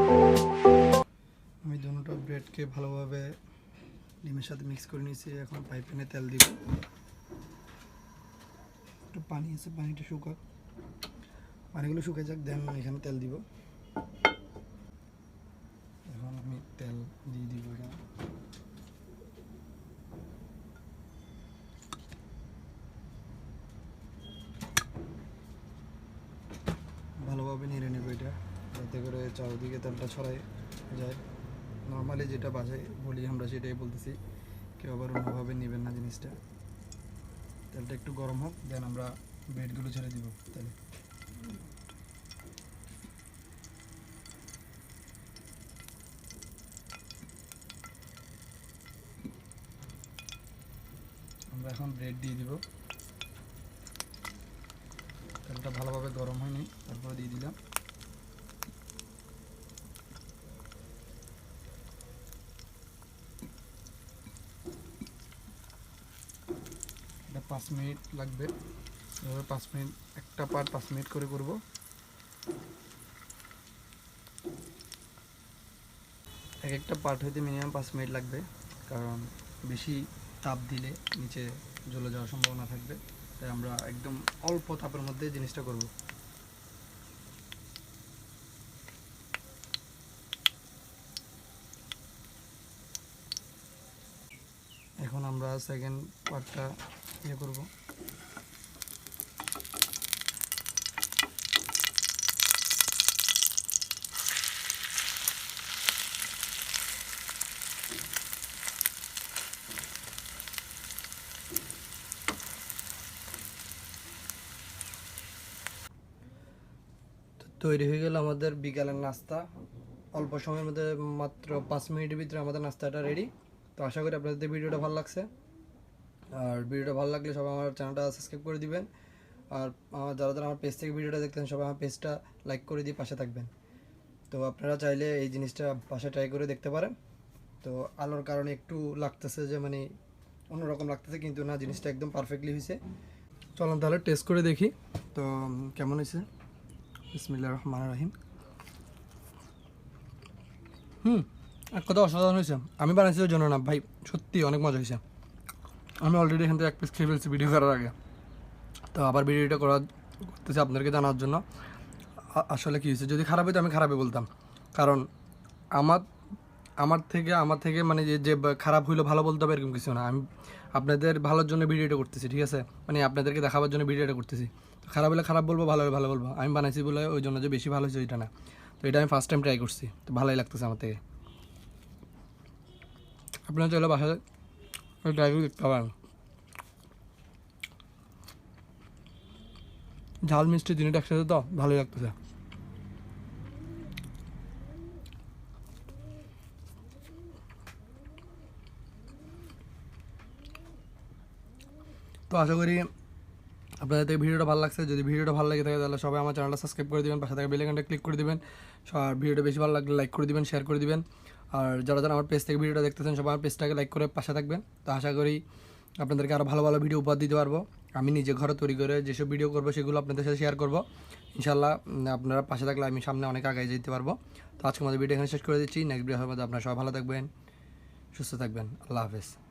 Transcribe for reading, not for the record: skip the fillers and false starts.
আমি দুটো ব্রেডকে ভালোভাবে ডিমের সাথে মিক্স করে নিয়েছি। এখন ফ্রাই প্যানে তেল দিব, একটু পানি আছে, পানিটা শুকাক, পানিগুলো শুকিয়ে যাক, দেন এখানে তেল দিব। এখন আমি তেল দিয়ে দিব এখানে। ভালোভাবে নেড়ে নেব এটা, যাতে করে চারদিকে তেলটা ছড়াই যায়। নর্মালি যেটা বাসায় বলি আমরা সেটাই বলতেছি, কেউ আবার অন্যভাবে নেবেন না জিনিসটা। তেলটা একটু গরম হোক, দেন আমরা ব্রেডগুলো ছেড়ে দিব তেলে। আমরা এখন ব্রেড দিয়ে দিব। তেলটা ভালোভাবে গরম হয়নি, তারপরে দিয়ে দিলাম। এটা 5 মিনিট লাগবে। এভাবে 5 মিনিট, একটা পার্ট 5 মিনিট করে করব। এক একটা পার্ট হইতে মিনিমাম 5 মিনিট লাগবে, কারণ বেশি তাপ দিলে নিচে জ্বলে যাওয়ার সম্ভাবনা থাকবে। তাই আমরা একদম অল্প তাপের মধ্যে জিনিসটা করব। এখন আমরা সেকেন্ড পার্টটা করব। তৈরি হয়ে গেল আমাদের বিকালের নাস্তা। অল্প সময়ের মধ্যে, মাত্র 5 মিনিটের ভিতরে আমাদের নাস্তাটা রেডি। তো আশা করি আপনাদের ভিডিওটা ভালো লাগছে। আর ভিডিওটা ভালো লাগলে সবাই আমার চ্যানেলটা সাবস্ক্রাইব করে দিবেন। আর যারা যারা আমার পেজ থেকে ভিডিওটা দেখতেন সবাই আমার পেজটা লাইক করে দিয়ে পাশে থাকবেন। তো আপনারা চাইলে এই জিনিসটা পাশে ট্রাই করে দেখতে পারেন। তো আলোর কারণে একটু লাগতেছে যে মানে অন্যরকম লাগতেছে, কিন্তু না, জিনিসটা একদম পারফেক্টলি হয়েছে। চলুন তাহলে টেস্ট করে দেখি তো কেমন হয়েছে। বিসমিল্লাহির রহমানির রহিম। এক কথা অসাধারণ হয়েছে। আমি বানাইছি ওই জন্য না ভাই, সত্যি অনেক মজা হয়েছে। আমি অলরেডি এখান থেকে এক পিস খেয়ে ফেলছি ভিডিও করার আগে। তো আবার ভিডিওটা করতেছি আপনাদেরকে জানার জন্য আসলে কী হয়েছে। যদি খারাপ হতো আমি খারাপই বলতাম, কারণ আমার থেকে মানে যে খারাপ হইলো ভালো বলতে হবে এরকম কিছু না। আমি আপনাদের ভালোর জন্য ভিডিওটা করতেছি, ঠিক আছে? মানে আপনাদেরকে দেখাবার জন্য ভিডিওটা করতেছি। তো খারাপ হলে খারাপ বলবো, ভালো হলে ভালো বলবো। আমি বানাইছি বলে ওই জন্য যে বেশি ভালো হয়েছে ওইটা না। তো এটা আমি ফার্স্ট টাইম ট্রাই করছি, তো ভালোই লাগতেছে আমার থেকে। আপনারা চাইলে বাসায় ট্রাই করে দেখতে পারেন। ঝাল মিষ্টি জিনিসটা একসাথে তো ভালোই লাগতেছে। তো আশা করি আপনাদের থেকে ভিডিওটা ভালো লাগছে। যদি ভিডিওটা ভালো লাগে থাকে তাহলে সবাই আমার চ্যানেলটা সাবস্ক্রাইব করে দেবেন, পাশে থাকা বেল আইকনটা ক্লিক করে দেবেন। আর ভিডিওটা বেশি ভালো লাগলে লাইক করে দিবেন, শেয়ার করে দিবেন। আর যারা যারা আমার পেজ থেকে ভিডিওটা দেখতেছেন সবাই আমার পেজটাকে লাইক করে পাশে থাকবেন। তো আশা করি আপনাদেরকে আরও ভালো ভালো ভিডিও উপহার দিতে পারবো। আমি নিজে ঘরে তৈরি করে যেসব ভিডিও করবো সেগুলো আপনাদের সাথে শেয়ার করবো ইনশাল্লাহ। আপনারা পাশে থাকলে আমি সামনে অনেক আগে যেতে পারবো। তো আজকে আমাদের ভিডিও এখানে শেষ করে দিচ্ছি। নেক্সট ভিডিও হবে, আপনারা সবাই ভালো থাকবেন, সুস্থ থাকবেন। আল্লাহ হাফেজ।